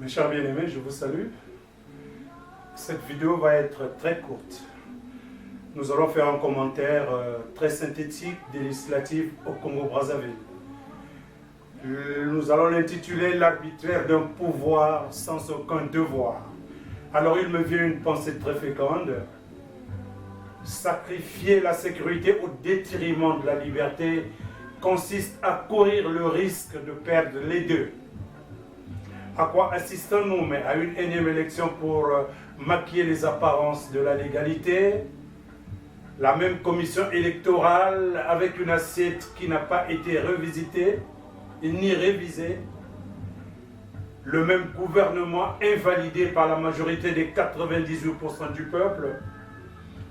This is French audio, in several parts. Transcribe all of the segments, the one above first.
Mes chers bien-aimés, je vous salue. Cette vidéo va être très courte. Nous allons faire un commentaire très synthétique des législatives au Congo-Brazzaville. Nous allons l'intituler l'arbitraire d'un pouvoir sans aucun devoir. Alors il me vient une pensée très féconde. Sacrifier la sécurité au détriment de la liberté consiste à courir le risque de perdre les deux. À quoi assistons-nous? Mais à une énième élection pour maquiller les apparences de la légalité, la même commission électorale avec une assiette qui n'a pas été revisitée ni révisée, le même gouvernement invalidé par la majorité des 98% du peuple,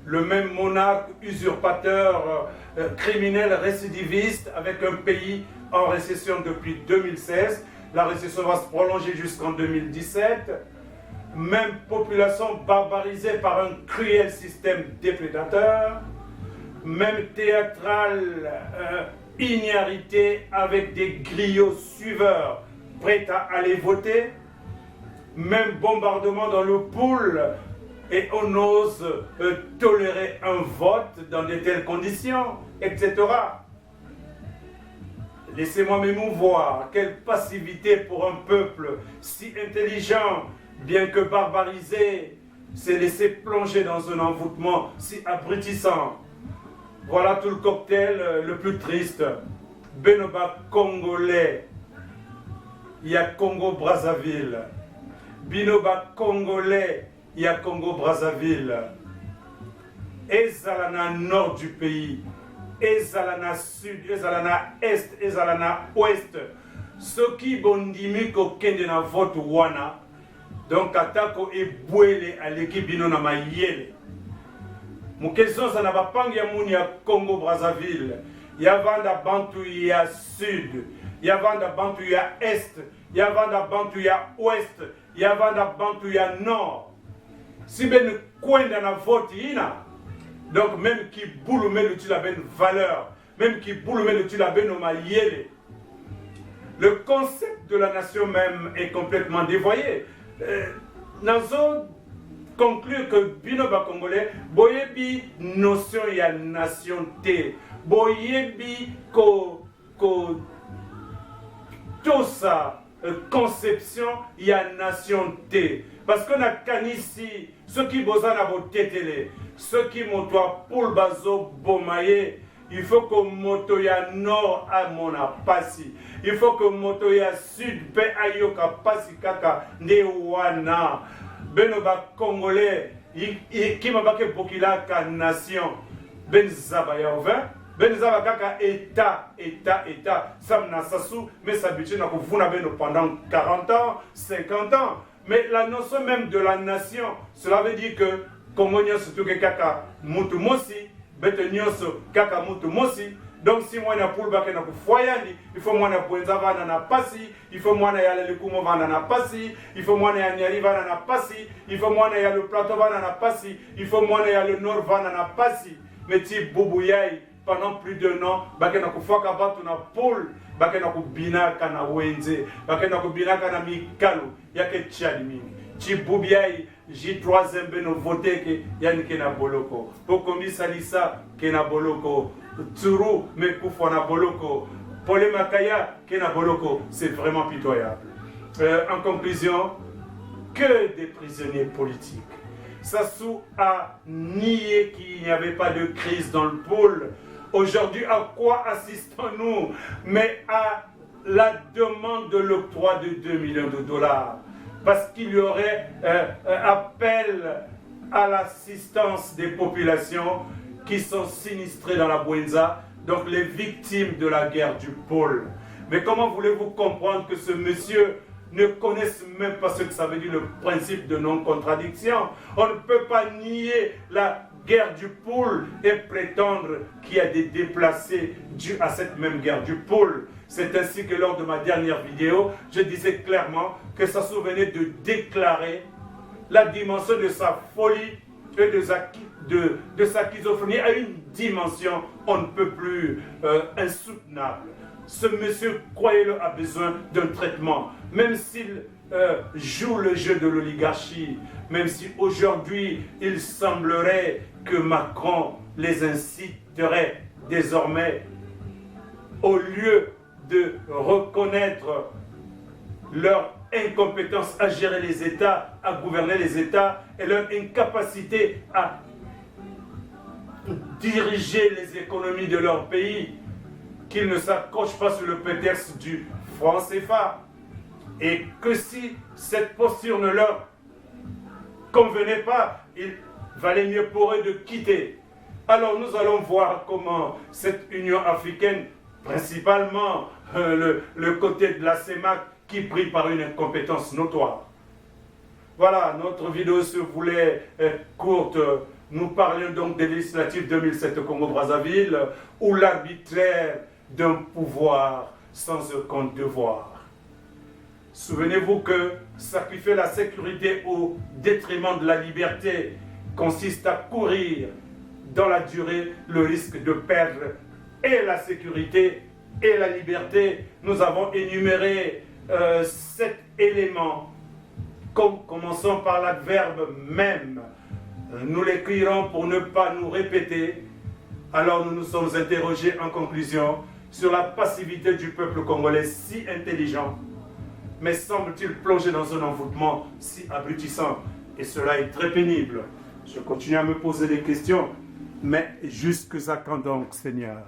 le même monarque usurpateur, criminel récidiviste avec un pays en récession depuis 2016. La récession va se prolonger jusqu'en 2017. Même population barbarisée par un cruel système déprédateur. Même théâtrale ignarité avec des griots suiveurs prêts à aller voter. Même bombardement dans le pool. Et on ose tolérer un vote dans de telles conditions, etc. Laissez-moi m'émouvoir. Quelle passivité pour un peuple si intelligent, bien que barbarisé, s'est laissé plonger dans un envoûtement si abrutissant. Voilà tout le cocktail le plus triste. Benoba congolais, il y a Congo-Brazzaville. Binoba congolais, il y a Congo-Brazzaville. Ezalana nord du pays. Ezalana sud, ezalana est, ezalana ouest. Ceux qui bondimi ko kende na vote wana. Donc atako ebwele aleki bino na mayele. Mukezo sana bapangi ya muni ya Congo Brazzaville. Yavanda bantu ya sud, yavanda bantu ya est, yavanda bantu ya ouest, yavanda bantu ya nord. Si ben kwenda na vote ina. Donc même qui boule le tu la bonne valeur, même qui boule le tu la bonne mayele. Le concept de la nation même est complètement dévoyé. Nazo conclut que binoba congolais boyebi notion ya nation té, boyebi ko tosa conception ya nation té. Parce que na kanisi ceux qui bosa na botetele, ceux qui motoa pour bazo bomaye, il faut que moto ya nord a mona pasi, il faut que moto ya sud pe ayoka pasi kaka nde wana. Benoba congolais qui m'a baké bokila ka nation ben zaba ya ovin ben zaba kaka état samna sasu mais s'habitue na kuvuna beno pendant 40 ans 50 ans. Mais la notion même de la nation, cela veut dire que Congo surtout que kaka mutu mosi, bete nyonso kaka mutu mosi. Donc si moi na poule bake na kufoyandi, il faut moi na poenza vana na pasi, il faut moi na yale likumo vana na pasi, il faut moi na nyari vana na pasi, il faut moi na yale plateau vana na pasi, il faut moi na yale nord vana na pasi. Mais ti boubouyaï pendant plus d'un an, bake na kufoka batu na poule, bake na kubina kana wenze, bake na kubina kana mikalu, yake tchadi mingi. Ti boubouyaï J3 zembe no vote ke yani ke na boloko. Pokomi salisa ke na boloko. Tsuru Mekufo na boloko, Pole Makaya ke na boloko, c'est vraiment pitoyable. En conclusion, que des prisonniers politiques. Sassou a nié qu'il n'y avait pas de crise dans le pôle. Aujourd'hui, à quoi assistons-nous? Mais à la demande de l'octroi de 2 millions de dollars. Parce qu'il y aurait appel à l'assistance des populations qui sont sinistrés dans la Bouenza, donc les victimes de la guerre du pôle. Mais comment voulez-vous comprendre que ce monsieur ne connaisse même pas ce que ça veut dire le principe de non-contradiction? On ne peut pas nier la guerre du pôle et prétendre qu'il y a des déplacés dus à cette même guerre du pôle. C'est ainsi que lors de ma dernière vidéo, je disais clairement que ça souvenait de déclarer la dimension de sa folie et de sa schizophrénie à une dimension on ne peut plus insoutenable. Ce monsieur, croyez-le, a besoin d'un traitement. Même s'il joue le jeu de l'oligarchie, même si aujourd'hui il semblerait que Macron les inciterait désormais, au lieu de reconnaître leur incompétence à gérer les États, à gouverner les États, et leur incapacité à diriger les économies de leur pays, qu'ils ne s'accrochent pas sur le prétexte du franc CFA. Et que si cette posture ne leur convenait pas, il valait mieux pour eux de quitter. Alors nous allons voir comment cette Union africaine, principalement le côté de la CEMAC, qui brille par une incompétence notoire. Voilà, notre vidéo se voulait courte. Nous parlions donc des législatives 2007 au Congo-Brazzaville, où l'arbitraire d'un pouvoir sans aucun devoir. Souvenez-vous que sacrifier la sécurité au détriment de la liberté consiste à courir dans la durée le risque de perdre et la sécurité et la liberté. Nous avons énuméré 7 éléments. Commençons par l'adverbe même. Nous l'écrirons pour ne pas nous répéter. Alors nous nous sommes interrogés en conclusion sur la passivité du peuple congolais si intelligent, mais semble-t-il plongé dans un envoûtement si abrutissant. Et cela est très pénible. Je continue à me poser des questions, mais jusqu'à quand donc, Seigneur?